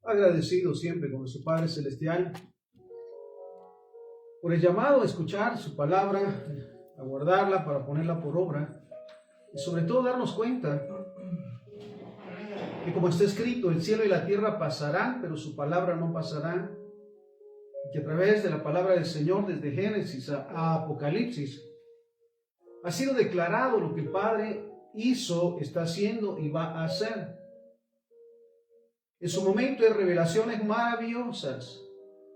Agradecido siempre con nuestro Padre Celestial por el llamado a escuchar su palabra, a guardarla para ponerla por obra y sobre todo darnos cuenta que como está escrito, el cielo y la tierra pasarán, pero su palabra no pasará, y que a través de la palabra del Señor, desde Génesis a Apocalipsis, ha sido declarado lo que el Padre hizo, está haciendo y va a hacer. En su momento hay revelaciones maravillosas,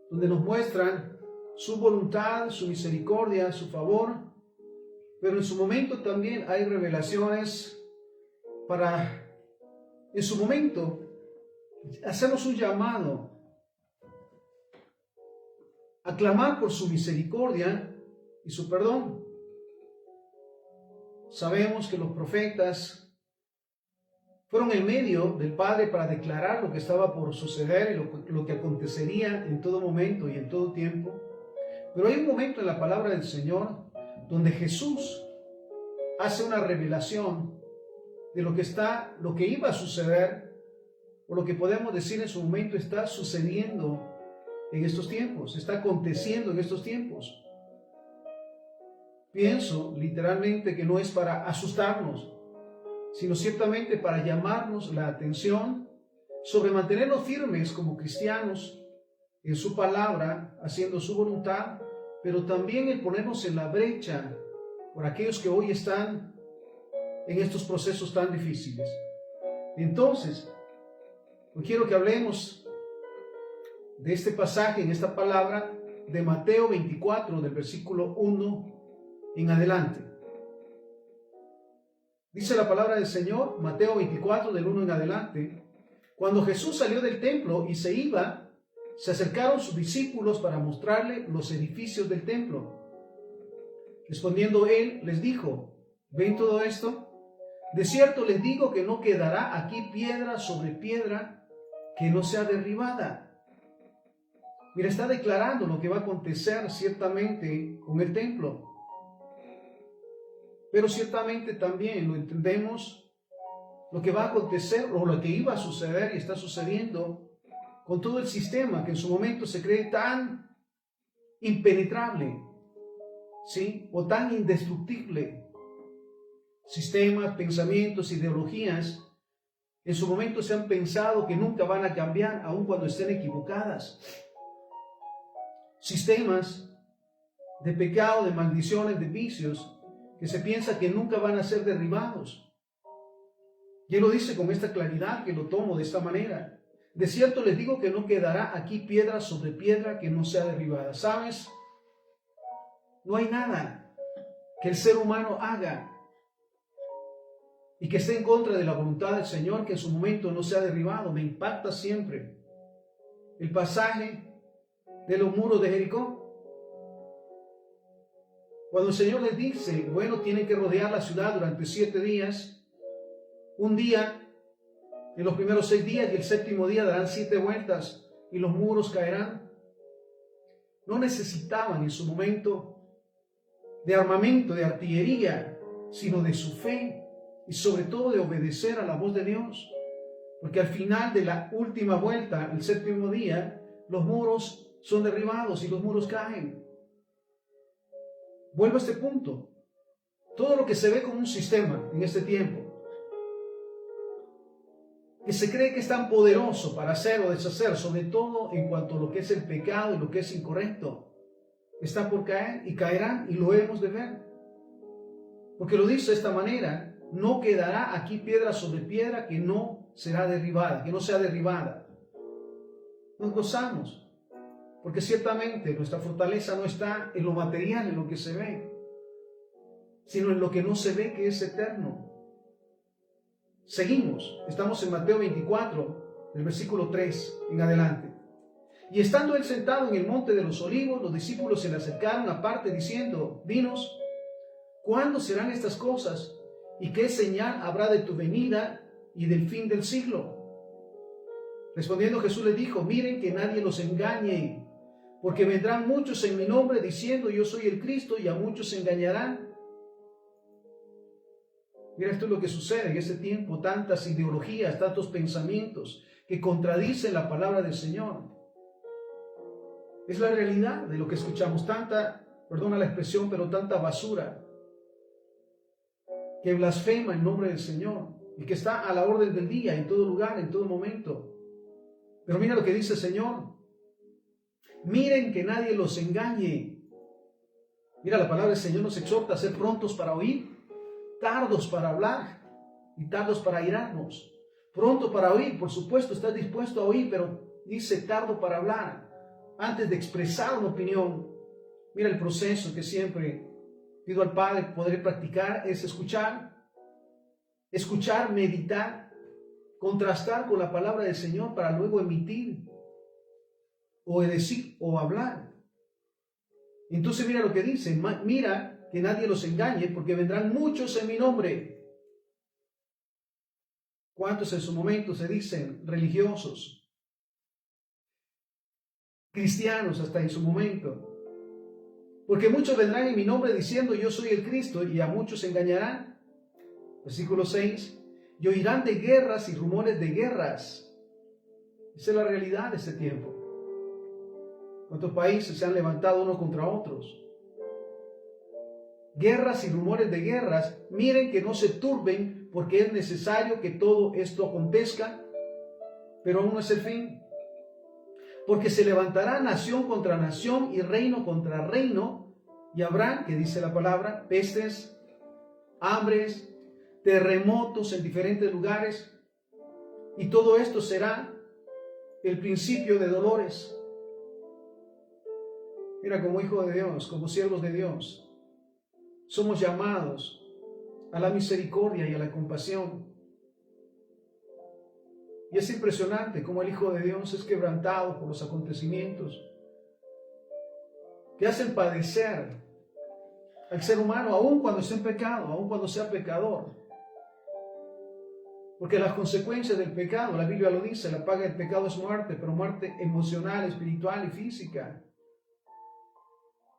donde nos muestran su voluntad, su misericordia, su favor, pero en su momento también hay revelaciones para, en su momento, hacernos un llamado a clamar por su misericordia y su perdón. Sabemos que los profetas fueron el medio del Padre para declarar lo que estaba por suceder y lo que acontecería en todo momento y en todo tiempo. Pero hay un momento en la palabra del Señor donde Jesús hace una revelación de lo que iba a suceder, o lo que podemos decir en su momento está sucediendo en estos tiempos, está aconteciendo en estos tiempos. Pienso literalmente que no es para asustarnos, sino ciertamente para llamarnos la atención sobre mantenernos firmes como cristianos en su palabra, haciendo su voluntad, pero también el ponernos en la brecha por aquellos que hoy están en estos procesos tan difíciles. Entonces, hoy quiero que hablemos de este pasaje, en esta palabra de Mateo 24, del versículo 1 en adelante. Dice la palabra del Señor, Mateo 24, del 1 en adelante: cuando Jesús salió del templo y se iba, se acercaron sus discípulos para mostrarle los edificios del templo. Respondiendo él, les dijo: ¿ven todo esto? De cierto les digo que no quedará aquí piedra sobre piedra que no sea derribada. Mira, está declarando lo que va a acontecer ciertamente con el templo. Pero ciertamente también lo entendemos, lo que va a acontecer o lo que iba a suceder y está sucediendo con todo el sistema que en su momento se cree tan impenetrable, ¿sí? O tan indestructible. Sistemas, pensamientos, ideologías, en su momento se han pensado que nunca van a cambiar, aun cuando estén equivocadas. Sistemas de pecado, de maldiciones, de vicios, que se piensa que nunca van a ser derribados. Y él lo dice con esta claridad, que lo tomo de esta manera: de cierto les digo que no quedará aquí piedra sobre piedra que no sea derribada. ¿Sabes? No hay nada que el ser humano haga y que esté en contra de la voluntad del Señor que en su momento no sea derribado. Me impacta siempre el pasaje de los muros de Jericó. Cuando el Señor les dice, bueno, tienen que rodear la ciudad durante 7 días, un día, en los primeros 6 días, y el séptimo día darán 7 vueltas y los muros caerán. No necesitaban en su momento de armamento, de artillería, sino de su fe y sobre todo de obedecer a la voz de Dios. Porque al final de la última vuelta, el séptimo día, los muros son derribados y los muros caen. Vuelvo a este punto. Todo lo que se ve como un sistema en este tiempo, que se cree que es tan poderoso para hacer o deshacer, sobre todo en cuanto a lo que es el pecado y lo que es incorrecto, está por caer y caerán, y lo hemos de ver. Porque lo dice de esta manera: no quedará aquí piedra sobre piedra que no será derribada, que no sea derribada. Nos gozamos, porque ciertamente nuestra fortaleza no está en lo material, en lo que se ve, sino en lo que no se ve, que es eterno. Seguimos, estamos en Mateo 24, del versículo 3 en adelante. Y estando él sentado en el monte de los olivos, los discípulos se le acercaron aparte diciendo: dinos, ¿cuándo serán estas cosas? ¿Y qué señal habrá de tu venida y del fin del siglo? Respondiendo Jesús les dijo: miren que nadie los engañe, porque vendrán muchos en mi nombre diciendo yo soy el Cristo, y a muchos se engañarán. Mira, esto es lo que sucede en este tiempo: tantas ideologías, tantos pensamientos que contradicen la palabra del Señor. Es la realidad de lo que escuchamos. Perdona la expresión, pero tanta basura que blasfema el nombre del Señor y que está a la orden del día, en todo lugar, en todo momento. Pero mira lo que dice el Señor. Miren que nadie los engañe. Mira, la palabra del Señor nos exhorta a ser prontos para oír, tardos para hablar y tardos para airarnos. Pronto para oír, por supuesto, estás dispuesto a oír, pero dice tardo para hablar. Antes de expresar una opinión, mira el proceso que siempre pido al Padre poder practicar, es escuchar, meditar, contrastar con la palabra del Señor para luego emitir, o decir, o hablar. Entonces mira lo que dice, mira que nadie los engañe, porque vendrán muchos en mi nombre. ¿Cuántos en su momento se dicen religiosos? Cristianos hasta en su momento. Porque muchos vendrán en mi nombre diciendo yo soy el Cristo, y a muchos engañarán. Versículo 6. Y oirán de guerras y rumores de guerras. Esa es la realidad de este tiempo. ¿Cuántos países se han levantado unos contra otros? Guerras y rumores de guerras. Miren que no se turben, porque es necesario que todo esto acontezca, pero aún no es el fin. Porque se levantará nación contra nación y reino contra reino, y habrá, que dice la palabra, pestes, hambres, terremotos en diferentes lugares, y todo esto será el principio de dolores. Mira, como hijos de Dios, como siervos de Dios, somos llamados a la misericordia y a la compasión. Y es impresionante cómo el Hijo de Dios es quebrantado por los acontecimientos que hacen padecer al ser humano, aun cuando esté en pecado, aun cuando sea pecador. Porque las consecuencias del pecado, la Biblia lo dice, la paga del pecado es muerte, pero muerte emocional, espiritual y física.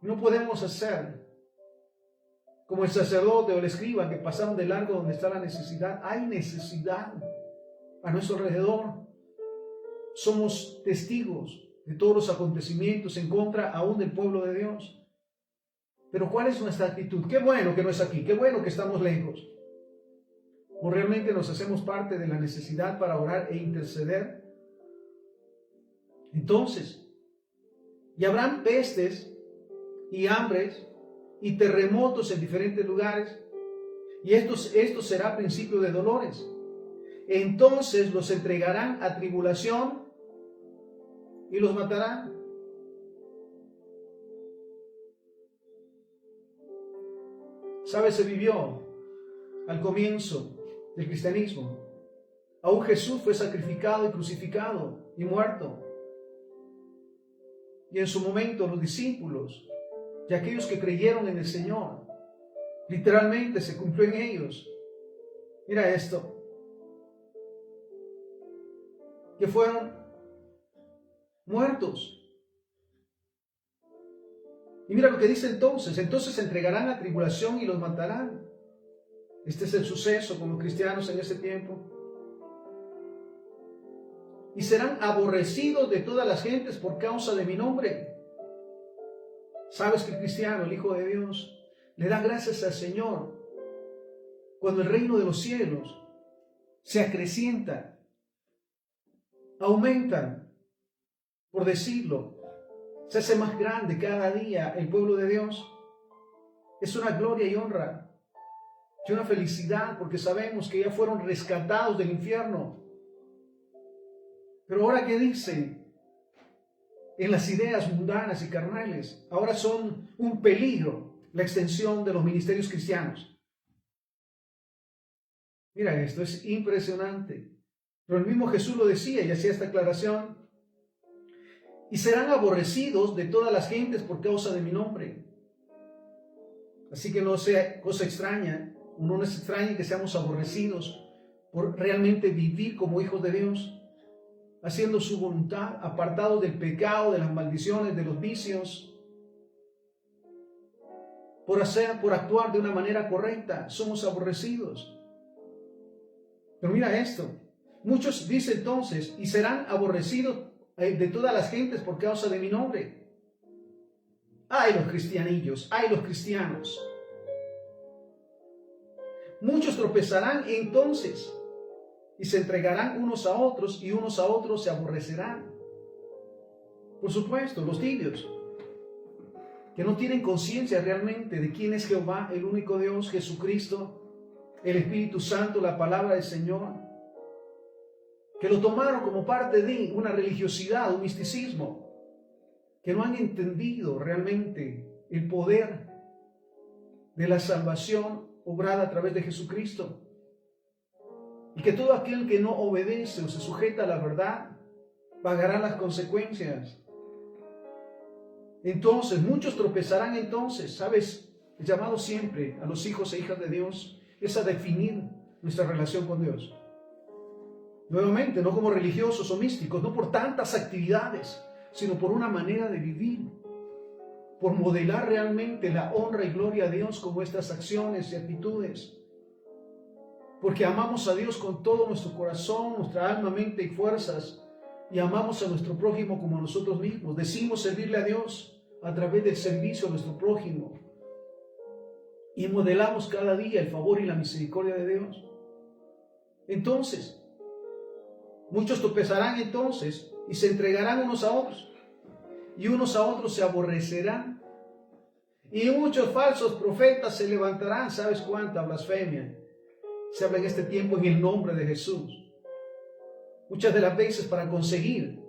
No podemos hacer como el sacerdote o el escriba que pasaron de largo donde está la necesidad. Hay necesidad a nuestro alrededor. Somos testigos de todos los acontecimientos en contra aún del pueblo de Dios. Pero ¿cuál es nuestra actitud? Qué bueno que no es aquí, qué bueno que estamos lejos. ¿O realmente nos hacemos parte de la necesidad para orar e interceder? Entonces, y habrán pestes y hambres y terremotos en diferentes lugares, y esto será principio de dolores. Entonces los entregarán a tribulación y los matarán. ¿Sabes? Se vivió al comienzo del cristianismo. Aún Jesús fue sacrificado y crucificado y muerto. Y en su momento los discípulos y aquellos que creyeron en el Señor, literalmente se cumplió en ellos. Mira esto. Que fueron muertos. Y mira lo que dice entonces. Entonces se entregarán a tribulación y los matarán. Este es el suceso con los cristianos en ese tiempo. Y serán aborrecidos de todas las gentes por causa de mi nombre. ¿Sabes que el cristiano, el Hijo de Dios, le da gracias al Señor cuando el reino de los cielos se acrecienta, aumentan, por decirlo, se hace más grande cada día el pueblo de Dios? Es una gloria y honra, y una felicidad, porque sabemos que ya fueron rescatados del infierno. Pero ahora, ¿qué dicen? En las ideas mundanas y carnales, ahora son un peligro la extensión de los ministerios cristianos. Mira, esto es impresionante. Pero el mismo Jesús lo decía y hacía esta aclaración. Y serán aborrecidos de todas las gentes por causa de mi nombre. Así que no sea cosa extraña, no es extraño que seamos aborrecidos por realmente vivir como hijos de Dios, haciendo su voluntad, apartados del pecado, de las maldiciones, de los vicios, por actuar de una manera correcta. Somos aborrecidos. Pero mira esto, Muchos, dice entonces, y serán aborrecidos de todas las gentes por causa de mi nombre. ¡Ay, los cristianillos! ¡Ay, los cristianos! Muchos tropezarán entonces y se entregarán unos a otros y unos a otros se aborrecerán. Por supuesto, los tibios, que no tienen conciencia realmente de quién es Jehová, el único Dios, Jesucristo, el Espíritu Santo, la palabra del Señor, que lo tomaron como parte de una religiosidad, un misticismo, que no han entendido realmente el poder de la salvación obrada a través de Jesucristo. Y que todo aquel que no obedece o se sujeta a la verdad pagará las consecuencias. Entonces, muchos tropezarán entonces, ¿sabes? El llamado siempre a los hijos e hijas de Dios es a definir nuestra relación con Dios. Nuevamente, no como religiosos o místicos, no por tantas actividades, sino por una manera de vivir, por modelar realmente la honra y gloria a Dios con nuestras acciones y actitudes. Porque amamos a Dios con todo nuestro corazón, nuestra alma, mente y fuerzas, y amamos a nuestro prójimo como a nosotros mismos. Decimos servirle a Dios a través del servicio a nuestro prójimo. Y modelamos cada día el favor y la misericordia de Dios. Entonces, muchos tropezarán entonces y se entregarán unos a otros, y unos a otros se aborrecerán. Y muchos falsos profetas se levantarán. ¿Sabes cuánta blasfemia se habla en este tiempo en el nombre de Jesús? Muchas de las veces para conseguir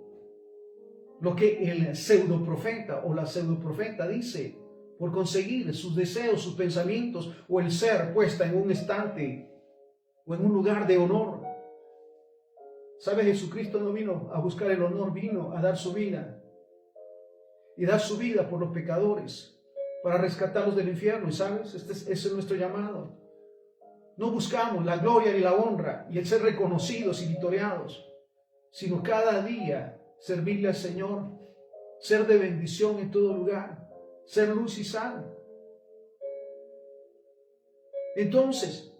lo que el pseudoprofeta o la pseudoprofeta dice, por conseguir sus deseos, sus pensamientos, o el ser puesta en un estante o en un lugar de honor. ¿Sabes? Jesucristo no vino a buscar el honor, vino a dar su vida. Y dar su vida por los pecadores, para rescatarlos del infierno. ¿Y sabes? Ese es nuestro llamado. No buscamos la gloria ni la honra y el ser reconocidos y victoriados, sino cada día servirle al Señor, ser de bendición en todo lugar, ser luz y sal. Entonces,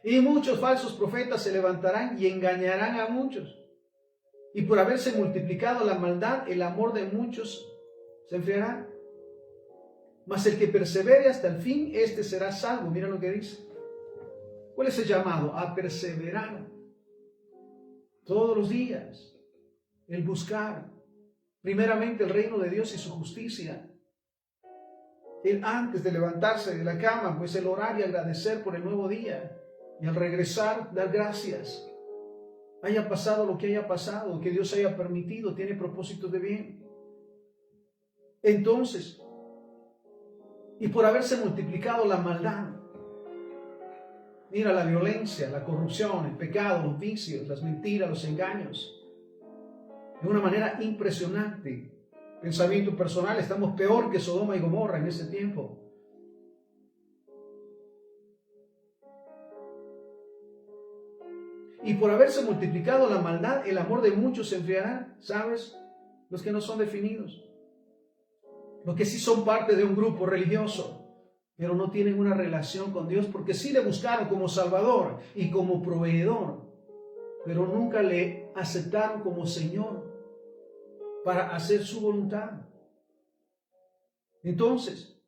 y muchos falsos profetas se levantarán y engañarán a muchos. Y por haberse multiplicado la maldad, el amor de muchos se enfriará. Mas el que persevere hasta el fin, este será salvo. Mira lo que dice. ¿Cuál es el llamado? A perseverar. Todos los días. El buscar primeramente el reino de Dios y su justicia. El antes de levantarse de la cama, pues el orar y agradecer por el nuevo día. Y al regresar, dar gracias. Haya pasado lo que haya pasado, que Dios haya permitido, tiene propósitos de bien. Entonces, y por haberse multiplicado la maldad, mira la violencia, la corrupción, el pecado, los vicios, las mentiras, los engaños, de una manera impresionante. Pensamiento personal, estamos peor que Sodoma y Gomorra en ese tiempo. Y por haberse multiplicado la maldad, el amor de muchos se enfriará. ¿Sabes? Los que no son definidos. Los que sí son parte de un grupo religioso, pero no tienen una relación con Dios, porque sí le buscaron como Salvador y como proveedor, pero nunca le aceptaron como Señor para hacer su voluntad. Entonces,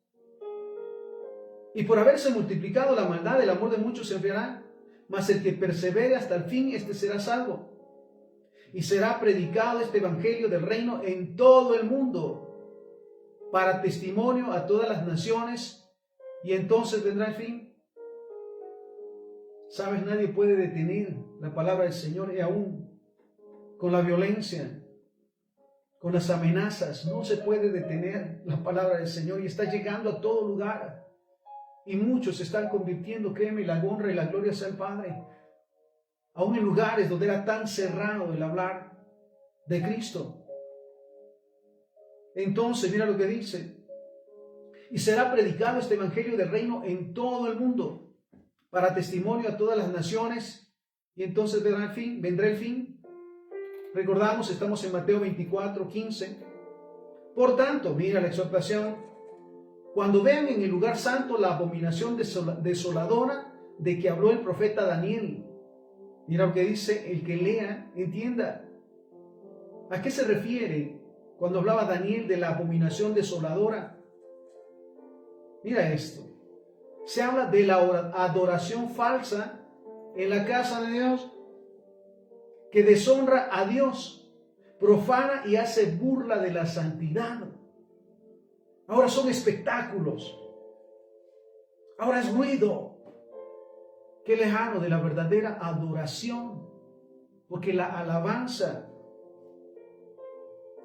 y por haberse multiplicado la maldad, el amor de muchos se enfriará. Mas el que persevere hasta el fin, este será salvo. Y será predicado este evangelio del reino en todo el mundo, para testimonio a todas las naciones, y entonces vendrá el fin. Sabes, nadie puede detener la palabra del Señor, y aún con la violencia, con las amenazas, no se puede detener la palabra del Señor, y está llegando a todo lugar. Y muchos se están convirtiendo, créeme, la honra y la gloria sea al Padre. Aún en lugares donde era tan cerrado el hablar de Cristo. Entonces, mira lo que dice. Y será predicado este evangelio del reino en todo el mundo, para testimonio a todas las naciones. Y entonces vendrá el fin. Recordamos, estamos en Mateo 24:15. Por tanto, mira la exhortación. Cuando vean en el lugar santo la abominación desoladora de que habló el profeta Daniel, Mira lo que dice, el que lea, entienda. ¿A qué se refiere cuando hablaba Daniel de la abominación desoladora? Mira esto. Se habla de la adoración falsa en la casa de Dios, que deshonra a Dios, profana y hace burla de la santidad. Ahora son espectáculos. Ahora es ruido. Qué lejano de la verdadera adoración, porque la alabanza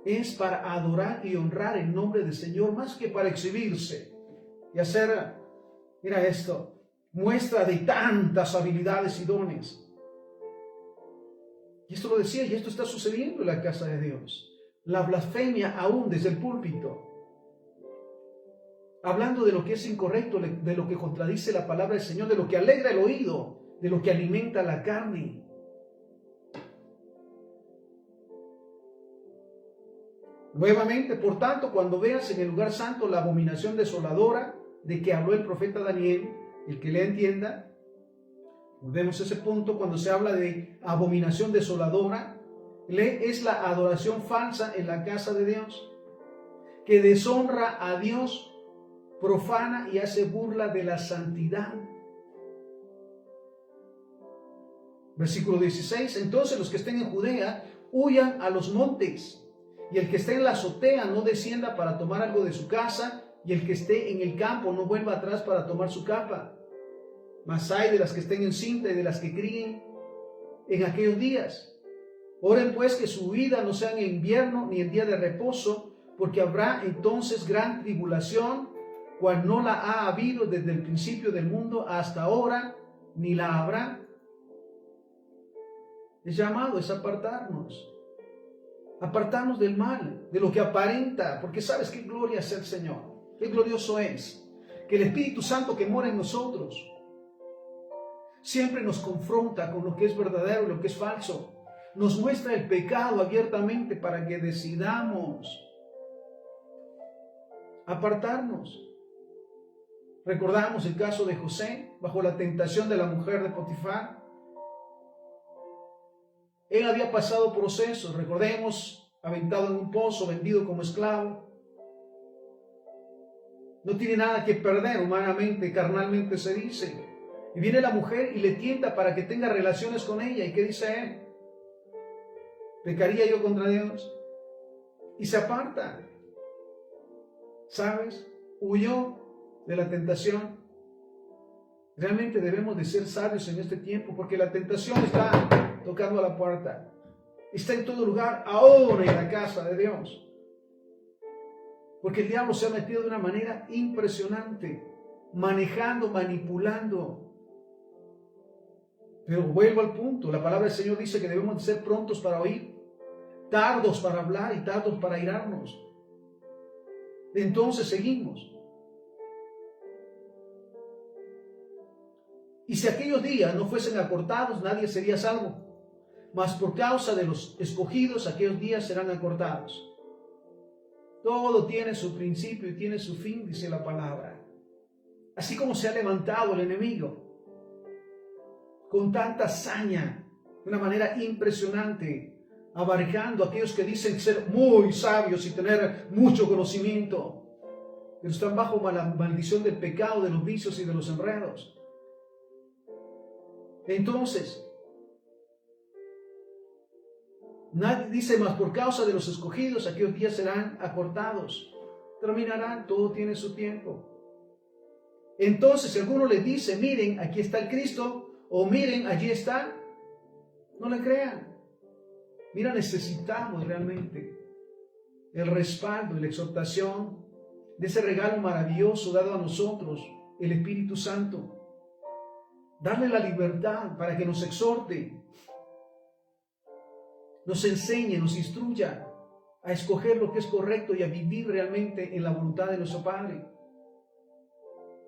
es para adorar y honrar el nombre del Señor más que para exhibirse y hacer, mira esto, muestra de tantas habilidades y dones. Y esto lo decía, y esto está sucediendo en la casa de Dios. La blasfemia aún desde el púlpito, hablando de lo que es incorrecto, de lo que contradice la palabra del Señor, de lo que alegra el oído, de lo que alimenta la carne. Nuevamente, por tanto, cuando veas en el lugar santo la abominación desoladora de que habló el profeta Daniel, el que le entienda, volvemos a ese punto, cuando se habla de abominación desoladora, es la adoración falsa en la casa de Dios, que deshonra a Dios, profana y hace burla de la santidad. Versículo 16, entonces los que estén en Judea huyan a los montes, y el que esté en la azotea no descienda para tomar algo de su casa, y el que esté en el campo no vuelva atrás para tomar su capa. Mas hay de las que estén en cinta y de las que críen en aquellos días. Oren pues que su huida no sea en invierno ni en día de reposo, porque habrá entonces gran tribulación, cual no la ha habido desde el principio del mundo hasta ahora, ni la habrá. El llamado es apartarnos del mal, de lo que aparenta, porque sabes qué gloria es el Señor, qué glorioso es, que el Espíritu Santo que mora en nosotros siempre nos confronta con lo que es verdadero y lo que es falso, nos muestra el pecado abiertamente para que decidamos apartarnos. Recordamos el caso de José, bajo la tentación de la mujer de Potifar. Él había pasado procesos, recordemos, aventado en un pozo, vendido como esclavo. No tiene nada que perder humanamente, carnalmente se dice. Y viene la mujer y le tienta para que tenga relaciones con ella. ¿Y qué dice él? ¿Pecaría yo contra Dios? Y se aparta. ¿Sabes? Huyó de la tentación. Realmente debemos de ser sabios en este tiempo, porque la tentación está tocando a la puerta. Está en todo lugar, ahora en la casa de Dios. Porque el diablo se ha metido de una manera impresionante, manejando, manipulando. Pero vuelvo al punto, la palabra del Señor dice que debemos de ser prontos para oír, tardos para hablar y tardos para airarnos. Entonces seguimos. Y si aquellos días no fuesen acortados, nadie sería salvo. Mas por causa de los escogidos, aquellos días serán acortados. Todo tiene su principio y tiene su fin, dice la palabra. Así como se ha levantado el enemigo con tanta hazaña, de una manera impresionante, abarcando a aquellos que dicen ser muy sabios y tener mucho conocimiento, pero están bajo la maldición del pecado, de los vicios y de los enredos. Entonces, nadie dice más, por causa de los escogidos, aquellos días serán acortados, terminarán, todo tiene su tiempo. Entonces, si alguno le dice, miren, aquí está el Cristo, o miren, allí está, no le crean. Mira, necesitamos realmente el respaldo y la exhortación de ese regalo maravilloso dado a nosotros, el Espíritu Santo. Darle la libertad para que nos exhorte, nos enseñe, nos instruya a escoger lo que es correcto y a vivir realmente en la voluntad de nuestro Padre.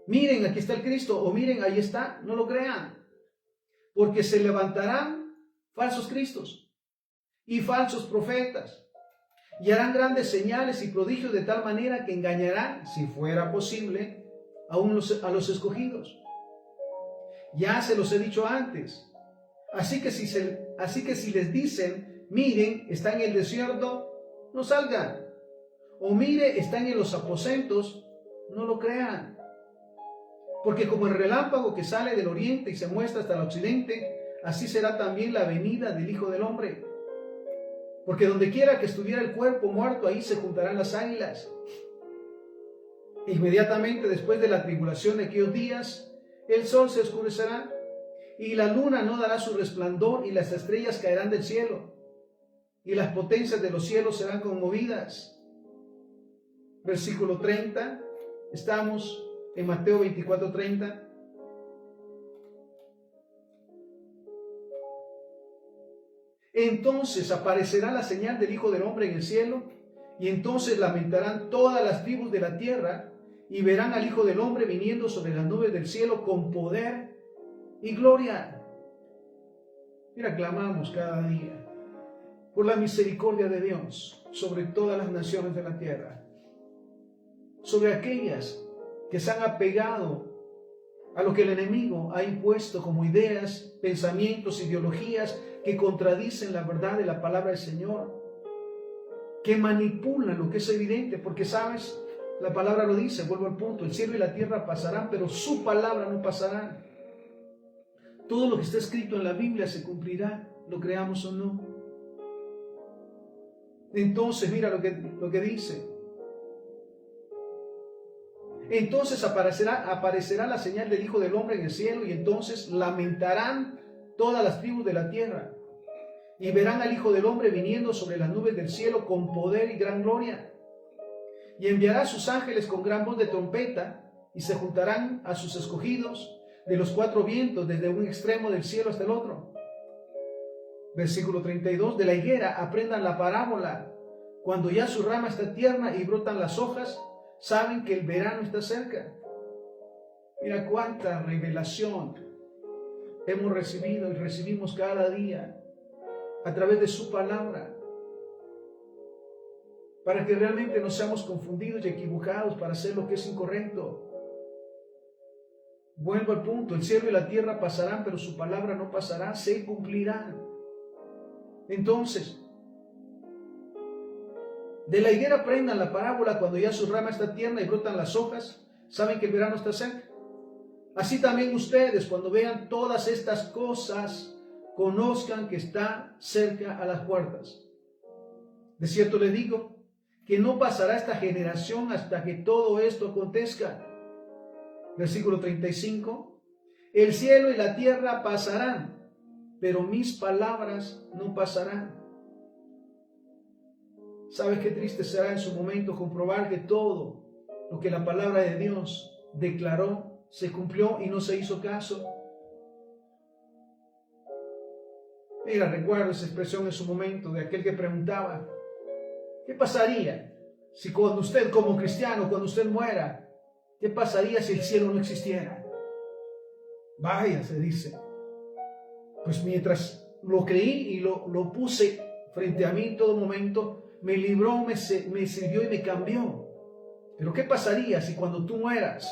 Miren, aquí está el Cristo, o miren, ahí está, no lo crean, porque se levantarán falsos cristos y falsos profetas, y harán grandes señales y prodigios de tal manera que engañarán, si fuera posible, a los escogidos. Ya se los he dicho antes, Así que si les dicen, miren, está en el desierto, no salgan. O mire, están en los aposentos, no lo crean. Porque como el relámpago que sale del oriente y se muestra hasta el occidente, así será también la venida del Hijo del Hombre. Porque donde quiera que estuviera el cuerpo muerto, ahí se juntarán las águilas. Inmediatamente después de la tribulación de aquellos días, el sol se oscurecerá, y la luna no dará su resplandor, y las estrellas caerán del cielo, y las potencias de los cielos serán conmovidas. Versículo 30, estamos en Mateo 24:30. Entonces aparecerá la señal del Hijo del Hombre en el cielo, y entonces lamentarán todas las tribus de la tierra, y verán al Hijo del Hombre viniendo sobre las nubes del cielo con poder y gloria. Mira, clamamos cada día por la misericordia de Dios sobre todas las naciones de la tierra, sobre aquellas que se han apegado a lo que el enemigo ha impuesto como ideas, pensamientos, ideologías que contradicen la verdad de la palabra del Señor, que manipulan lo que es evidente, porque sabes, la palabra lo dice, vuelvo al punto, el cielo y la tierra pasarán, pero su palabra no pasará. Todo lo que está escrito en la Biblia se cumplirá, lo creamos o no. Entonces, mira lo que dice. Entonces aparecerá la señal del Hijo del Hombre en el cielo, y entonces lamentarán todas las tribus de la tierra, y verán al Hijo del Hombre viniendo sobre las nubes del cielo con poder y gran gloria. Y enviará a sus ángeles con gran voz de trompeta, y se juntarán a sus escogidos de los cuatro vientos, desde un extremo del cielo hasta el otro. Versículo 32, de la higuera aprendan la parábola. Cuando ya su rama está tierna y brotan las hojas, saben que el verano está cerca. Mira cuánta revelación hemos recibido y recibimos cada día a través de su palabra, para que realmente no seamos confundidos y equivocados para hacer lo que es incorrecto. Vuelvo al punto, el cielo y la tierra pasarán, pero su palabra no pasará, se cumplirá. Entonces, de la higuera aprendan la parábola, cuando ya su rama está tierna y brotan las hojas, saben que el verano está cerca. Así también ustedes, cuando vean todas estas cosas, conozcan que está cerca a las puertas. De cierto les digo, que no pasará esta generación hasta que todo esto acontezca. Versículo 35. El cielo y la tierra pasarán, pero mis palabras no pasarán. ¿Sabes qué triste será en su momento comprobar que todo lo que la palabra de Dios declaró se cumplió y no se hizo caso? Mira, recuerdo esa expresión en su momento de aquel que preguntaba, ¿qué pasaría si cuando usted como cristiano, cuando usted muera, qué pasaría si el cielo no existiera? Vaya, se dice, pues mientras lo creí y lo puse frente a mí en todo momento, me libró, me sirvió y me cambió. Pero ¿qué pasaría si cuando tú mueras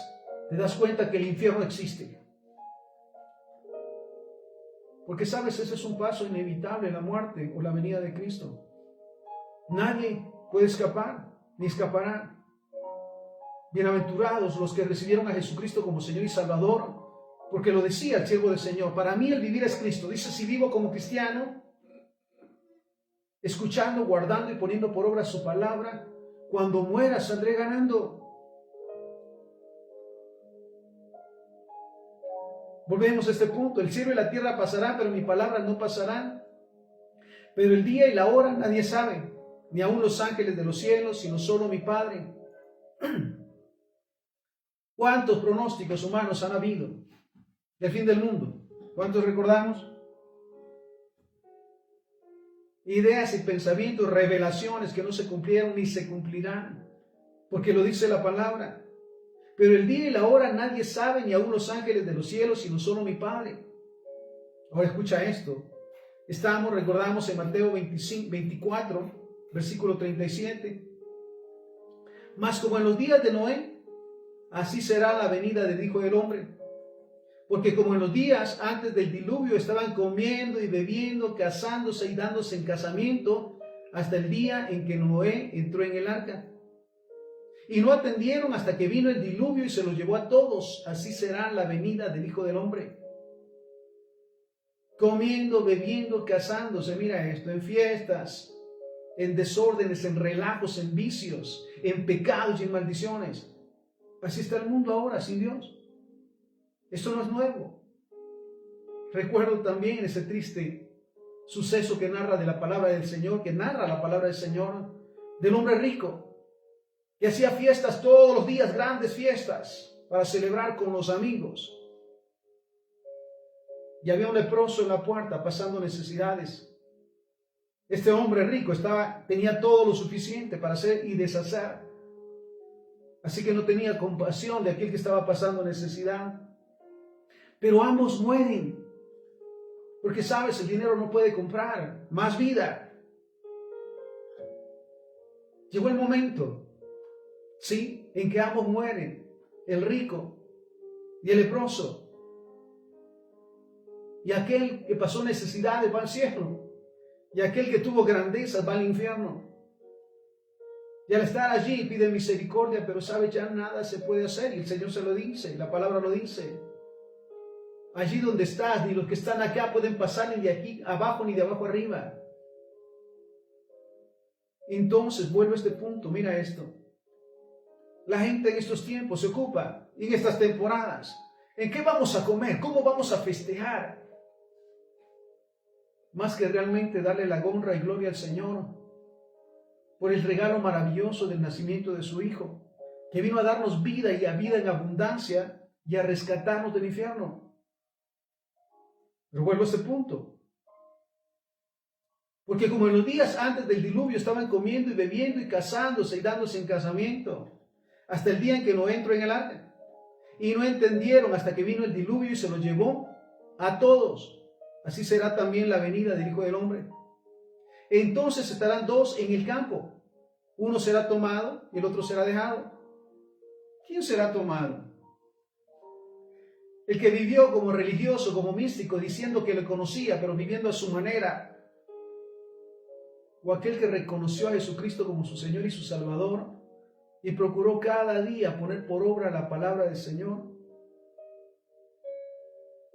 te das cuenta que el infierno existe? Porque sabes, ese es un paso inevitable, la muerte o la venida de Cristo. Nadie puede escapar, ni escapará. Bienaventurados los que recibieron a Jesucristo como Señor y Salvador, porque lo decía el siervo del Señor, para mí el vivir es Cristo. Dice, si vivo como cristiano, escuchando, guardando y poniendo por obra su palabra, cuando muera saldré ganando. Volvemos a este punto, el cielo y la tierra pasarán, pero mi palabra no pasarán. Pero el día y la hora nadie sabe, ni aun los ángeles de los cielos, sino solo mi Padre. ¿Cuántos pronósticos humanos han habido del fin del mundo? ¿Cuántos recordamos? Ideas y pensamientos, revelaciones que no se cumplieron ni se cumplirán, porque lo dice la palabra. Pero el día y la hora nadie sabe, ni aun los ángeles de los cielos, sino solo mi Padre. Ahora escucha esto. Recordamos en Mateo 24, versículo 37. Mas como en los días de Noé, así será la venida del Hijo del Hombre. Porque como en los días antes del diluvio estaban comiendo y bebiendo, casándose y dándose en casamiento, hasta el día en que Noé entró en el arca. Y no atendieron hasta que vino el diluvio y se los llevó a todos. Así será la venida del Hijo del Hombre. Comiendo, bebiendo, casándose, mira esto, en fiestas, en desórdenes, en relajos, en vicios, en pecados y en maldiciones. Así está el mundo ahora, sin Dios. Esto no es nuevo. Recuerdo también ese triste suceso que narra de la palabra del Señor, que narra la palabra del Señor, del hombre rico, que hacía fiestas todos los días, grandes fiestas, para celebrar con los amigos. Y había un leproso en la puerta pasando necesidades. Este hombre rico tenía todo lo suficiente para hacer y deshacer. Así que no tenía compasión de aquel que estaba pasando necesidad. Pero ambos mueren. Porque sabes, el dinero no puede comprar más vida. Llegó el momento, ¿sí?, en que ambos mueren. El rico y el leproso. Y aquel que pasó necesidades va al cielo. Y aquel que tuvo grandezas va al infierno. Y al estar allí pide misericordia, pero sabe, ya nada se puede hacer. Y el Señor se lo dice, la palabra lo dice. Allí donde estás, ni los que están acá pueden pasar ni de aquí abajo ni de abajo arriba. Entonces, vuelvo a este punto, mira esto. La gente en estos tiempos se ocupa, en estas temporadas, ¿en qué vamos a comer? ¿Cómo vamos a festejar? Más que realmente darle la honra y gloria al Señor por el regalo maravilloso del nacimiento de su Hijo, que vino a darnos vida y a vida en abundancia y a rescatarnos del infierno. Pero vuelvo a este punto. Porque como en los días antes del diluvio estaban comiendo y bebiendo y casándose y dándose en casamiento, hasta el día en que Noé entró en el arca. Y no entendieron hasta que vino el diluvio y se los llevó a todos. Así será también la venida del Hijo del Hombre. Entonces estarán dos en el campo. Uno será tomado y el otro será dejado. ¿Quién será tomado? El que vivió como religioso, como místico, diciendo que le conocía, pero viviendo a su manera. O aquel que reconoció a Jesucristo como su Señor y su Salvador y procuró cada día poner por obra la palabra del Señor.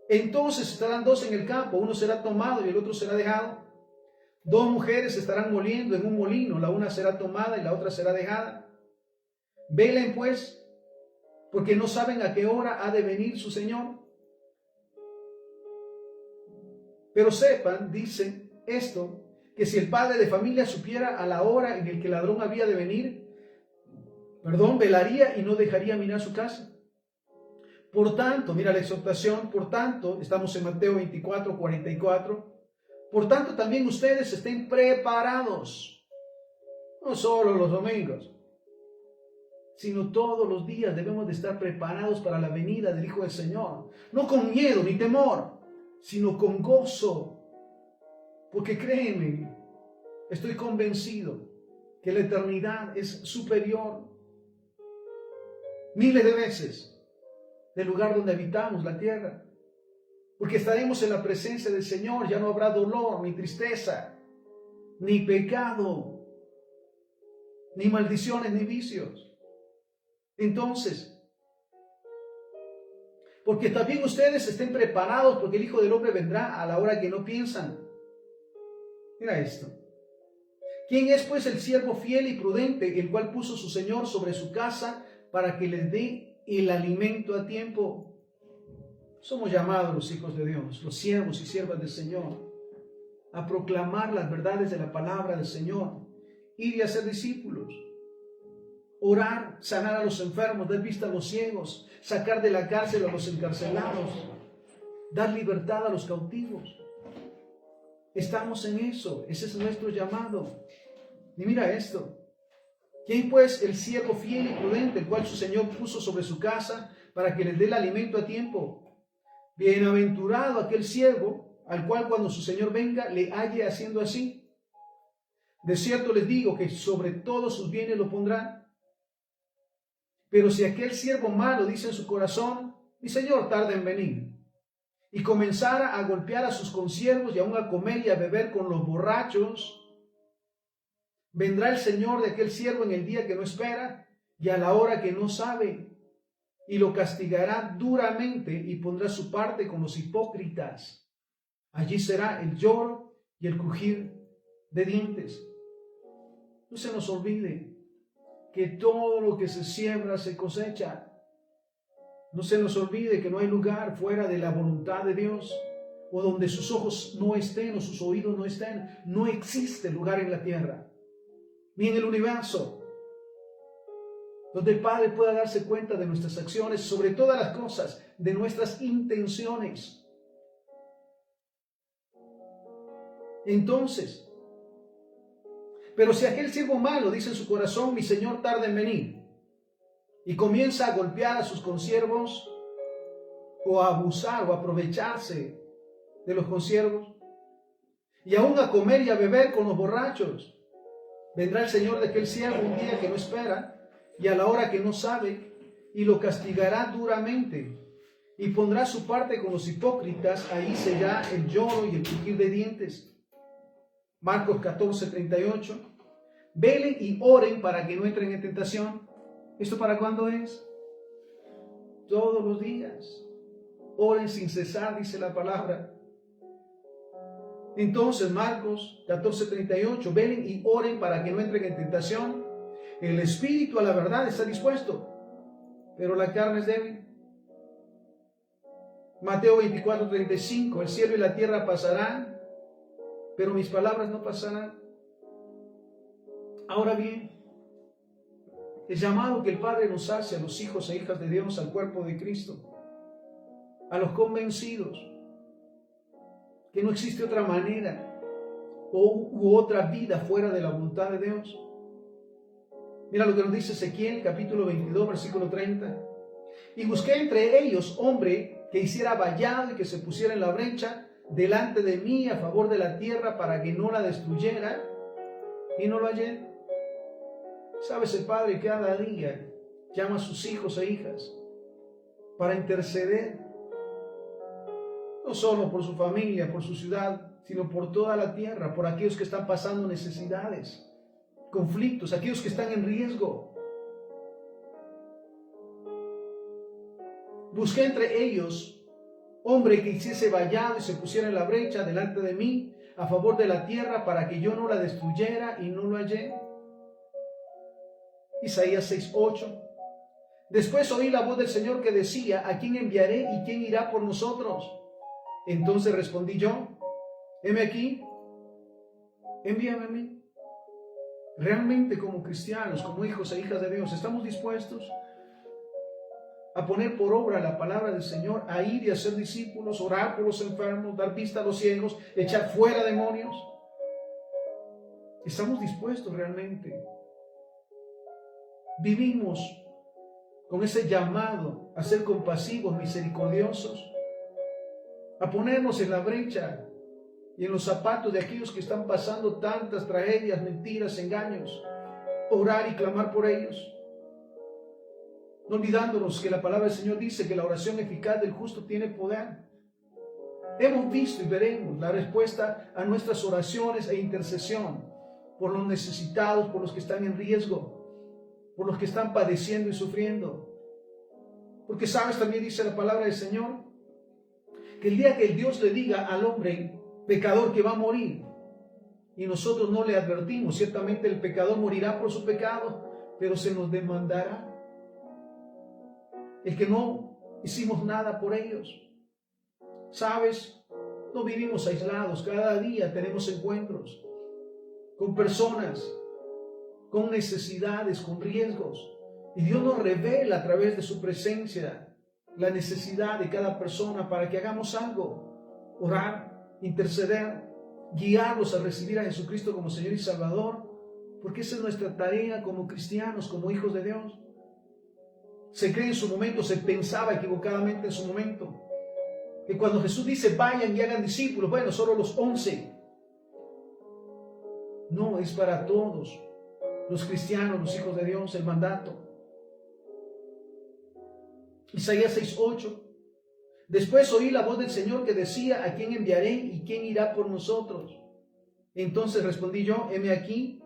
Entonces estarán dos en el campo, uno será tomado y el otro será dejado. Dos mujeres estarán moliendo en un molino, la una será tomada y la otra será dejada. Velen pues, porque no saben a qué hora ha de venir su Señor. Pero sepan, dice esto, que si el padre de familia supiera a la hora en que el ladrón había de venir, velaría y no dejaría minar su casa. Por tanto, mira la exhortación, por tanto, estamos en Mateo 24, 44, por tanto también ustedes estén preparados, no solo los domingos, sino todos los días debemos de estar preparados para la venida del Hijo del Señor, no con miedo ni temor, sino con gozo, porque créeme, estoy convencido que la eternidad es superior miles de veces del lugar donde habitamos, la tierra, porque estaremos en la presencia del Señor, ya no habrá dolor, ni tristeza, ni pecado, ni maldiciones, ni vicios. Entonces, porque también ustedes estén preparados, porque el Hijo del Hombre vendrá a la hora que no piensan. Mira esto. ¿Quién es pues el siervo fiel y prudente, el cual puso su Señor sobre su casa para que les dé el alimento a tiempo? Somos llamados los hijos de Dios, los siervos y siervas del Señor, a proclamar las verdades de la palabra del Señor, ir y hacer discípulos, orar, sanar a los enfermos, dar vista a los ciegos, sacar de la cárcel a los encarcelados, dar libertad a los cautivos. Estamos en eso, ese es nuestro llamado. Y mira esto. ¿Quién pues el siervo fiel y prudente, el cual su Señor puso sobre su casa para que les dé el alimento a tiempo? Bienaventurado aquel siervo al cual cuando su Señor venga le halle haciendo así. De cierto les digo que sobre todos sus bienes lo pondrán. Pero si aquel siervo malo dice en su corazón, mi Señor tarda en venir, y comenzara a golpear a sus consiervos y aún a comer y a beber con los borrachos, vendrá el Señor de aquel siervo en el día que no espera y a la hora que no sabe, y lo castigará duramente y pondrá su parte con los hipócritas. Allí será el lloro y el crujir de dientes. No se nos olvide que todo lo que se siembra se cosecha. No se nos olvide que no hay lugar fuera de la voluntad de Dios, o donde sus ojos no estén o sus oídos no estén. No existe lugar en la tierra, ni en el universo, donde el Padre pueda darse cuenta de nuestras acciones, sobre todas las cosas, de nuestras intenciones. Entonces, pero si aquel siervo malo dice en su corazón, mi Señor tarda en venir, y comienza a golpear a sus consiervos, o a abusar o a aprovecharse de los consiervos, y aún a comer y a beber con los borrachos, vendrá el Señor de aquel siervo un día que no espera, y a la hora que no sabe, y lo castigará duramente, y pondrá su parte con los hipócritas. Ahí será el lloro y el crujir de dientes. Marcos 14:38. Velen y oren para que no entren en tentación. ¿Esto para cuándo es? Todos los días. Oren sin cesar, dice la palabra. Entonces, Marcos 14:38, velen y oren para que no entren en tentación. El espíritu a la verdad está dispuesto, pero la carne es débil. Mateo 24:35, el cielo y la tierra pasarán, pero mis palabras no pasarán. Ahora bien, el llamado que el Padre nos hace a los hijos e hijas de Dios, al cuerpo de Cristo, a los convencidos, que no existe otra manera u otra vida fuera de la voluntad de Dios. Mira lo que nos dice Ezequiel, capítulo 22, versículo 30. Y busqué entre ellos hombre que hiciera vallado y que se pusiera en la brecha delante de mí a favor de la tierra para que no la destruyera, y no lo hallé. ¿Sabes? El Padre cada día llama a sus hijos e hijas para interceder, no solo por su familia, por su ciudad, sino por toda la tierra, por aquellos que están pasando necesidades, conflictos, aquellos que están en riesgo. Busqué entre ellos hombre que hiciese vallado y se pusiera en la brecha delante de mí a favor de la tierra para que yo no la destruyera, y no lo hallé. Isaías 6:8. Después oí la voz del Señor que decía, ¿a quién enviaré y quién irá por nosotros? Entonces respondí yo, heme aquí, envíame a mí. Realmente, como cristianos, como hijos e hijas de Dios, ¿estamos dispuestos a poner por obra la palabra del Señor, a ir y hacer discípulos, orar por los enfermos, dar vista a los ciegos, echar fuera demonios? ¿Estamos dispuestos realmente? Vivimos con ese llamado a ser compasivos, misericordiosos, a ponernos en la brecha y en los zapatos de aquellos que están pasando tantas tragedias, mentiras, engaños, orar y clamar por ellos, no olvidándonos que la palabra del Señor dice que la oración eficaz del justo tiene poder. Hemos visto y veremos la respuesta a nuestras oraciones e intercesión por los necesitados, por los que están en riesgo, por los que están padeciendo y sufriendo. Porque sabes, también dice la palabra del Señor, que el día que Dios le diga al hombre pecador que va a morir, y nosotros no le advertimos, ciertamente el pecador morirá por su pecado, pero se nos demandará. El que no hicimos nada por ellos. ¿Sabes? No vivimos aislados. Cada día tenemos encuentros con personas, con necesidades, con riesgos. Y Dios nos revela a través de su presencia la necesidad de cada persona para que hagamos algo. Orar, interceder, guiarlos a recibir a Jesucristo como Señor y Salvador. Porque esa es nuestra tarea como cristianos, como hijos de Dios. Se cree en su momento, se pensaba equivocadamente en su momento, que cuando Jesús dice vayan y hagan discípulos, bueno, solo los 11. No, es para todos los cristianos, los hijos de Dios, el mandato. Isaías 6:8. Después oí la voz del Señor que decía, ¿a quién enviaré y quién irá por nosotros? Entonces respondí yo, heme aquí,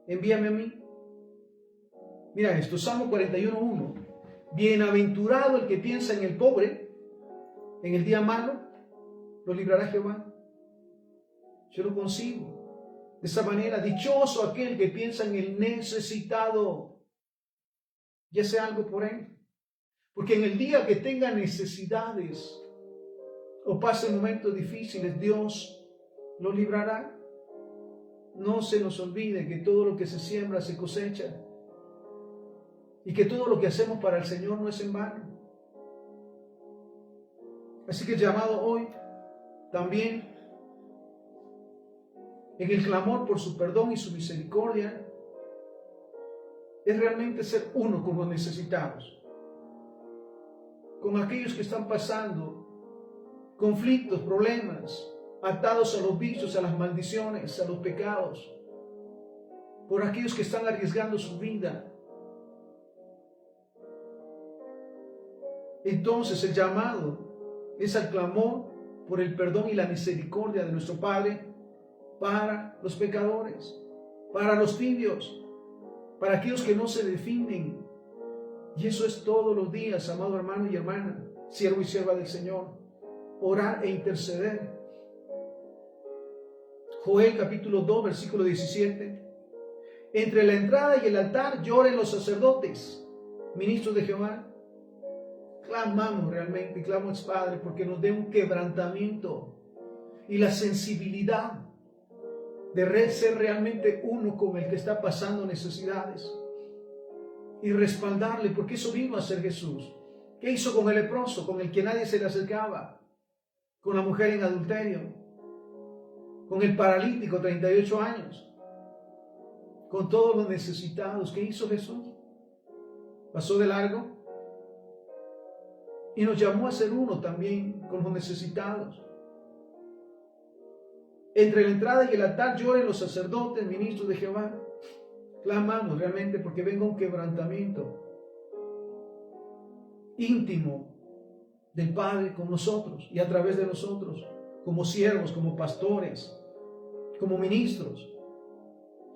envíame a mí. Mira esto, Salmo 41:1. Bienaventurado el que piensa en el pobre, en el día malo, lo librará Jehová. Yo lo consigo de esa manera. Dichoso aquel que piensa en el necesitado y hace algo por él. Porque en el día que tenga necesidades o pase momentos difíciles, Dios lo librará. No se nos olvide que todo lo que se siembra se cosecha y que todo lo que hacemos para el Señor no es en vano. Así que el llamado hoy también en el clamor por su perdón y su misericordia es realmente ser uno con los necesitados, con aquellos que están pasando conflictos, problemas, atados a los vicios, a las maldiciones, a los pecados, por aquellos que están arriesgando su vida. Entonces el llamado es al clamor por el perdón y la misericordia de nuestro Padre para los pecadores, para los tibios, para aquellos que no se definen. Y eso es todos los días, amado hermano y hermana, siervo y sierva del Señor, orar e interceder. Joel capítulo 2, versículo 17. Entre la entrada y el altar lloren los sacerdotes, ministros de Jehová. Clamamos realmente, clamamos, Padre, porque nos dé un quebrantamiento y la sensibilidad de ser realmente uno con el que está pasando necesidades y respaldarle, porque eso vino a ser Jesús. ¿Qué hizo con el leproso, con el que nadie se le acercaba? Con la mujer en adulterio, con el paralítico, 38 años, con todos los necesitados. ¿Qué hizo Jesús? Pasó de largo y nos llamó a ser uno también con los necesitados. Entre la entrada y el altar lloren los sacerdotes, ministros de Jehová. Clamamos realmente porque venga un quebrantamiento íntimo del Padre con nosotros y a través de nosotros, como siervos, como pastores, como ministros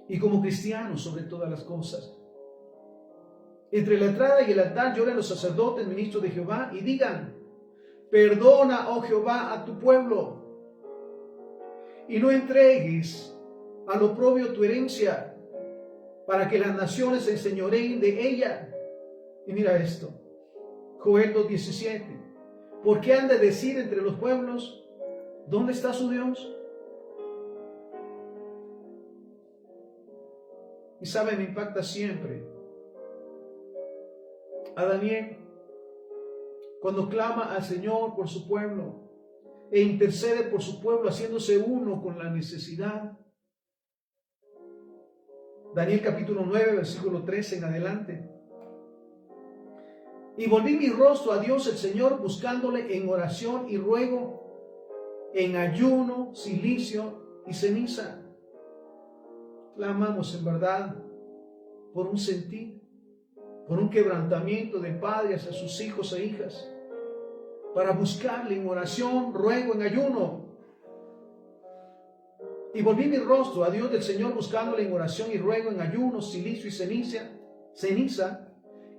y como cristianos sobre todas las cosas. Entre la entrada y el altar lloren los sacerdotes, ministros de Jehová, y digan, perdona, oh Jehová, a tu pueblo, y no entregues al oprobio tu herencia, para que las naciones se enseñoreen de ella. Y mira esto, Joel 2:17. ¿Por qué han de decir entre los pueblos, ¿dónde está su Dios? Y sabe, me impacta siempre a Daniel cuando clama al Señor por su pueblo e intercede por su pueblo, haciéndose uno con la necesidad. Daniel capítulo 9, versículo 13 en adelante. Y volví mi rostro a Dios el Señor, buscándole en oración y ruego, en ayuno, cilicio y ceniza. Clamamos en verdad por un sentir, por un quebrantamiento de padres a sus hijos e hijas, para buscarle en oración, ruego, en ayuno. Y volví mi rostro a Dios del Señor, buscándole en oración y ruego, en ayuno, cilicio y ceniza,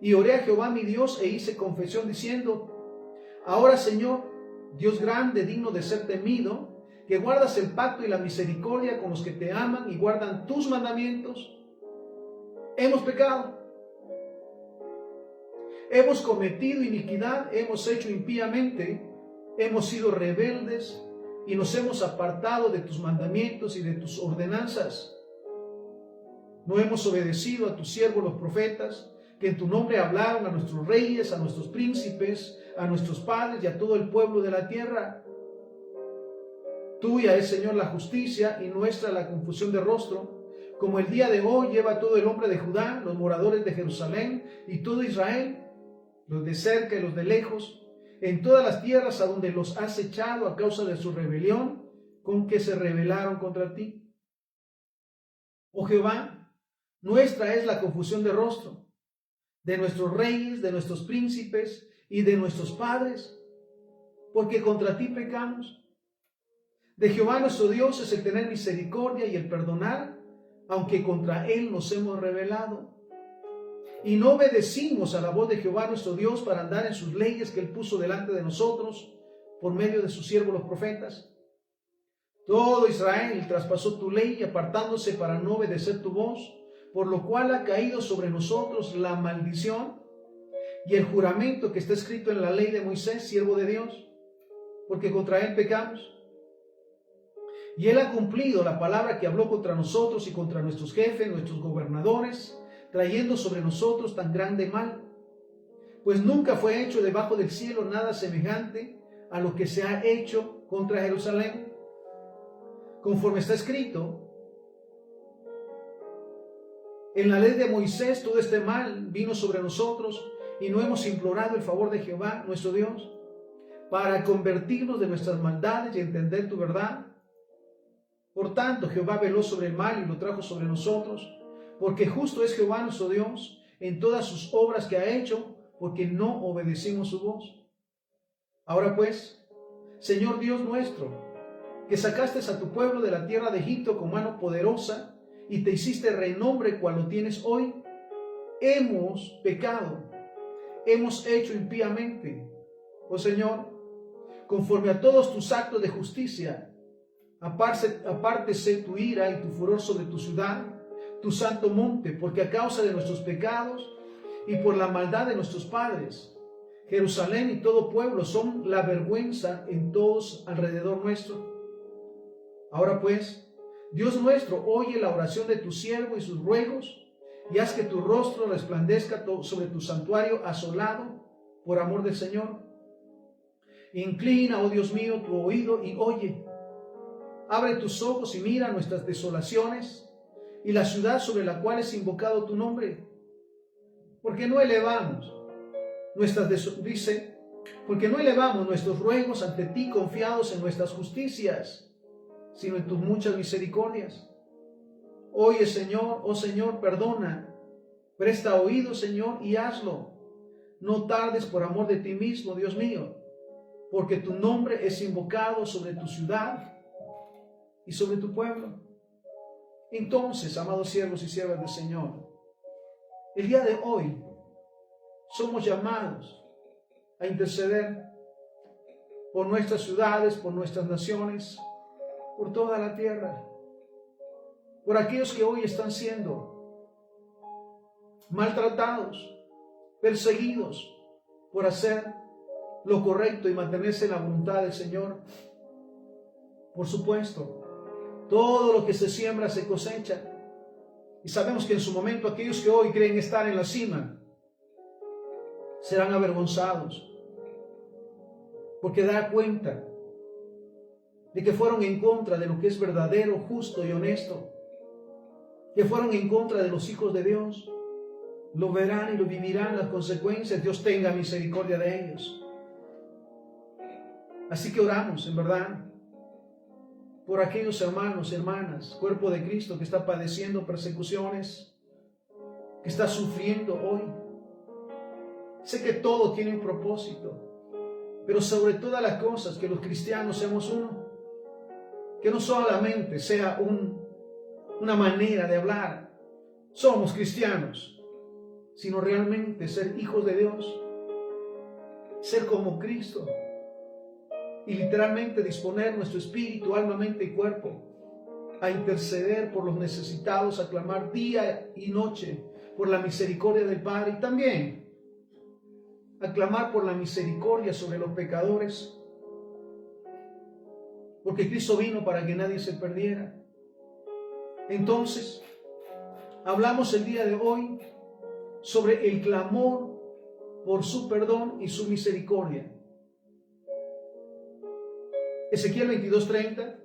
y oré a Jehová mi Dios e hice confesión diciendo, ahora Señor, Dios grande, digno de ser temido, que guardas el pacto y la misericordia con los que te aman y guardan tus mandamientos, hemos pecado, hemos cometido iniquidad, hemos hecho impíamente, hemos sido rebeldes y nos hemos apartado de tus mandamientos y de tus ordenanzas. No hemos obedecido a tus siervos los profetas, que en tu nombre hablaron a nuestros reyes, a nuestros príncipes, a nuestros padres y a todo el pueblo de la tierra. Tuya es, Señor, la justicia y nuestra la confusión de rostro, como el día de hoy lleva todo el hombre de Judá, los moradores de Jerusalén y todo Israel, los de cerca y los de lejos, en todas las tierras a donde los has echado a causa de su rebelión, con que se rebelaron contra ti. Oh Jehová, nuestra es la confusión de rostro, de nuestros reyes, de nuestros príncipes y de nuestros padres, porque contra ti pecamos. De Jehová nuestro Dios es el tener misericordia y el perdonar, aunque contra él nos hemos rebelado. Y no obedecimos a la voz de Jehová nuestro Dios para andar en sus leyes que él puso delante de nosotros por medio de sus siervos los profetas. Todo Israel traspasó tu ley, apartándose para no obedecer tu voz, por lo cual ha caído sobre nosotros la maldición y el juramento que está escrito en la ley de Moisés, siervo de Dios, porque contra él pecamos. Y él ha cumplido la palabra que habló contra nosotros y contra nuestros jefes, nuestros gobernadores, trayendo sobre nosotros tan grande mal. Pues nunca fue hecho debajo del cielo nada semejante a lo que se ha hecho contra Jerusalén. Conforme está escrito, en la ley de Moisés todo este mal vino sobre nosotros y no hemos implorado el favor de Jehová, nuestro Dios, para convertirnos de nuestras maldades y entender tu verdad. Por tanto, Jehová veló sobre el mal y lo trajo sobre nosotros, porque justo es Jehová nuestro Dios en todas sus obras que ha hecho, porque no obedecimos su voz. Ahora pues, Señor Dios nuestro, que sacaste a tu pueblo de la tierra de Egipto con mano poderosa y te hiciste renombre cual lo tienes hoy, hemos pecado, hemos hecho impíamente. Oh Señor, conforme a todos tus actos de justicia, apártese tu ira y tu furor sobre tu ciudad, tu santo monte, porque a causa de nuestros pecados y por la maldad de nuestros padres, Jerusalén y todo pueblo son la vergüenza en todos alrededor nuestro. Ahora pues, Dios nuestro, oye la oración de tu siervo y sus ruegos, y haz que tu rostro resplandezca sobre tu santuario asolado por amor del Señor. Inclina, oh Dios mío, tu oído y oye. Abre tus ojos y mira nuestras desolaciones y la ciudad sobre la cual es invocado tu nombre. Porque no elevamos porque no elevamos nuestros ruegos ante ti confiados en nuestras justicias, sino en tus muchas misericordias. Oye, Señor, oh Señor, perdona. Presta oído, Señor, y hazlo. No tardes por amor de ti mismo, Dios mío, porque tu nombre es invocado sobre tu ciudad y sobre tu pueblo. Entonces, amados siervos y siervas del Señor, el día de hoy somos llamados a interceder por nuestras ciudades, por nuestras naciones, por toda la tierra, por aquellos que hoy están siendo maltratados, perseguidos por hacer lo correcto y mantenerse en la voluntad del Señor. Por supuesto, todo lo que se siembra se cosecha. Y sabemos que en su momento aquellos que hoy creen estar en la cima serán avergonzados, porque dará cuenta de que fueron en contra de lo que es verdadero, justo y honesto, que fueron en contra de los hijos de Dios. Lo verán y lo vivirán las consecuencias. Dios tenga misericordia de ellos. Así que oramos, en verdad, por aquellos hermanos y hermanas, cuerpo de Cristo, que está padeciendo persecuciones, que está sufriendo hoy. Sé que todo tiene un propósito, pero sobre todas las cosas, que los cristianos seamos uno. Que no solamente sea una manera de hablar, somos cristianos, sino realmente ser hijos de Dios, ser como Cristo, y literalmente disponer nuestro espíritu, alma, mente y cuerpo a interceder por los necesitados, a clamar día y noche por la misericordia del Padre, y también a clamar por la misericordia sobre los pecadores, porque Cristo vino para que nadie se perdiera. Entonces, hablamos el día de hoy sobre el clamor por su perdón y su misericordia. Ezequiel 22:30,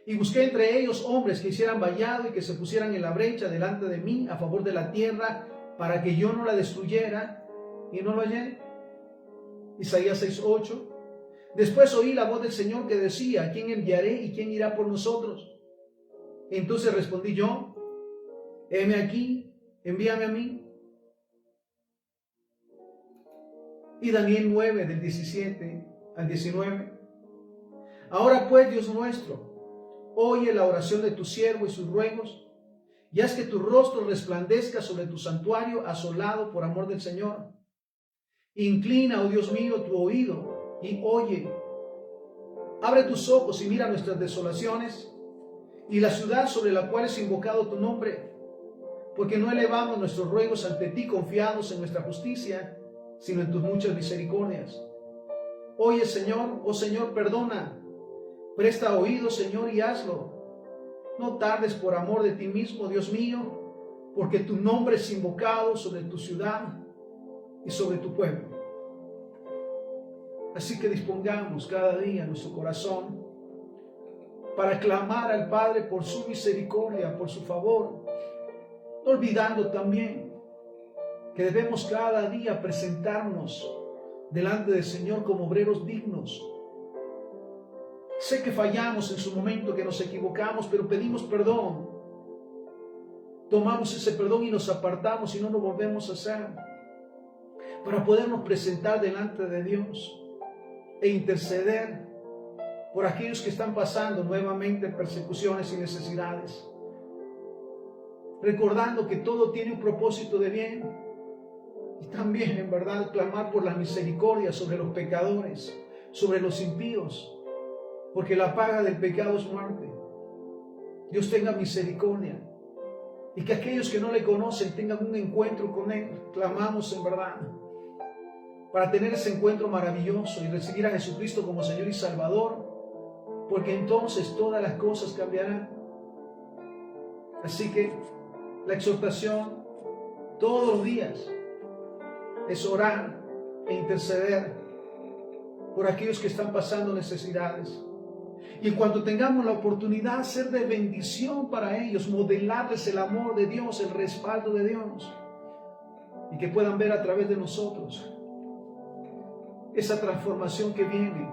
y busqué entre ellos hombres que hicieran vallado y que se pusieran en la brecha delante de mí a favor de la tierra para que yo no la destruyera, y no lo hallé. Isaías 6:8, después oí la voz del Señor que decía, ¿a quién enviaré y quién irá por nosotros? Entonces respondí yo, heme aquí, envíame a mí. Y Daniel 9, del 17 al 19, Ahora pues, Dios nuestro, oye la oración de tu siervo y sus ruegos, y haz que tu rostro resplandezca sobre tu santuario asolado por amor del Señor. Inclina, oh Dios mío, tu oído y oye. Abre tus ojos y mira nuestras desolaciones y la ciudad sobre la cual es invocado tu nombre, porque no elevamos nuestros ruegos ante ti confiados en nuestra justicia, sino en tus muchas misericordias. Oye, Señor, oh Señor, perdona. Presta oído, Señor, y hazlo. No tardes por amor de ti mismo, Dios mío, porque tu nombre es invocado sobre tu ciudad y sobre tu pueblo. Así que dispongamos cada día nuestro corazón para clamar al Padre por su misericordia, por su favor, no olvidando también que debemos cada día presentarnos delante del Señor como obreros dignos. Sé que fallamos en su momento, que nos equivocamos, pero pedimos perdón. Tomamos ese perdón y nos apartamos y no lo volvemos a hacer, para podernos presentar delante de Dios e interceder por aquellos que están pasando nuevamente persecuciones y necesidades, recordando que todo tiene un propósito de bien, y también en verdad clamar por la misericordia sobre los pecadores, sobre los impíos, porque la paga del pecado es muerte. Dios tenga misericordia y que aquellos que no le conocen tengan un encuentro con Él. Clamamos en verdad para tener ese encuentro maravilloso y recibir a Jesucristo como Señor y Salvador, porque entonces todas las cosas cambiarán. Así que la exhortación todos los días es orar e interceder por aquellos que están pasando necesidades. Y en cuanto tengamos la oportunidad, ser de bendición para ellos, modelarles el amor de Dios, el respaldo de Dios, y que puedan ver a través de nosotros esa transformación que viene,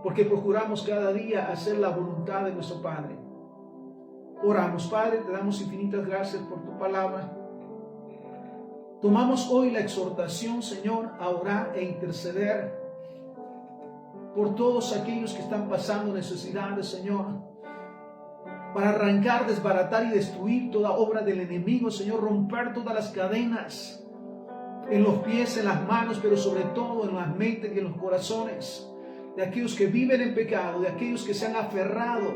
porque procuramos cada día hacer la voluntad de nuestro Padre. Oramos. Padre, te damos infinitas gracias por tu palabra. Tomamos hoy la exhortación, Señor, a orar e interceder por todos aquellos que están pasando necesidades, Señor, para arrancar, desbaratar y destruir toda obra del enemigo, Señor, romper todas las cadenas en los pies, en las manos, pero sobre todo en las mentes y en los corazones de aquellos que viven en pecado, de aquellos que se han aferrado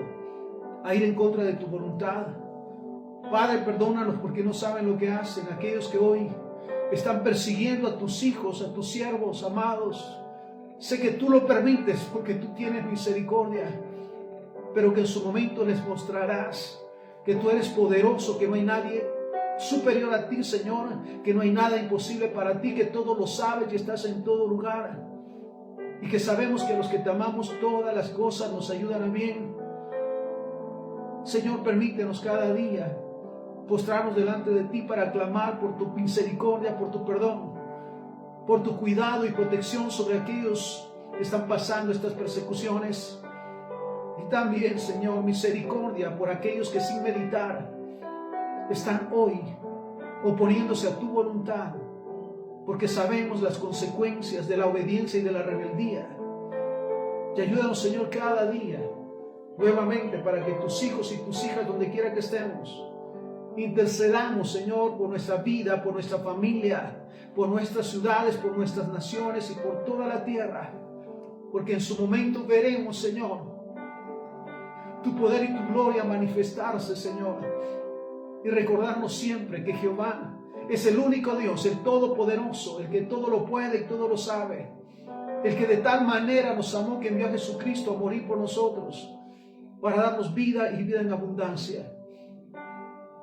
a ir en contra de tu voluntad. Padre, perdónalos porque no saben lo que hacen, aquellos que hoy están persiguiendo a tus hijos, a tus siervos amados. Sé que tú lo permites porque tú tienes misericordia, pero que en su momento les mostrarás que tú eres poderoso, que no hay nadie superior a ti, Señor, que no hay nada imposible para ti, que todo lo sabes y estás en todo lugar, y que sabemos que los que te amamos todas las cosas nos ayudan a bien. Señor, permítenos cada día postrarnos delante de ti para clamar por tu misericordia, por tu perdón, por tu cuidado y protección sobre aquellos que están pasando estas persecuciones. Y también, Señor, misericordia por aquellos que sin meditar están hoy oponiéndose a tu voluntad, porque sabemos las consecuencias de la obediencia y de la rebeldía. Y ayúdanos, Señor, cada día nuevamente para que tus hijos y tus hijas, donde quiera que estemos, intercedamos, Señor, por nuestra vida, por nuestra familia, por nuestras ciudades, por nuestras naciones y por toda la tierra, porque en su momento veremos, Señor, tu poder y tu gloria manifestarse, Señor, y recordarnos siempre que Jehová es el único Dios, el todopoderoso, el que todo lo puede y todo lo sabe, el que de tal manera nos amó que envió a Jesucristo a morir por nosotros, para darnos vida y vida en abundancia.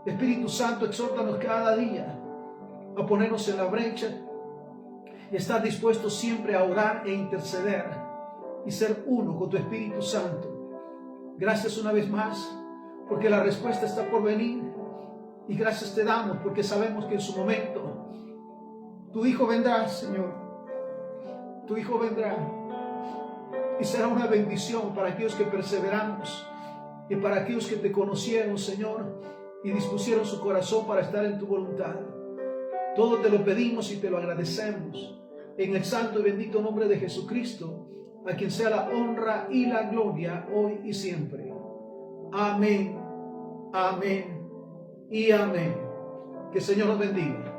Espíritu Santo, exhórtanos cada día a ponernos en la brecha y estar dispuestos siempre a orar e interceder y ser uno con tu Espíritu Santo. Gracias una vez más, porque la respuesta está por venir, y gracias te damos porque sabemos que en su momento tu Hijo vendrá, Señor. Tu Hijo vendrá y será una bendición para aquellos que perseveramos y para aquellos que te conocieron, Señor, y dispusieron su corazón para estar en tu voluntad. Todo te lo pedimos y te lo agradecemos en el santo y bendito nombre de Jesucristo. a quien sea la honra y la gloria hoy y siempre. Amén, amén y amén. Que el Señor los bendiga.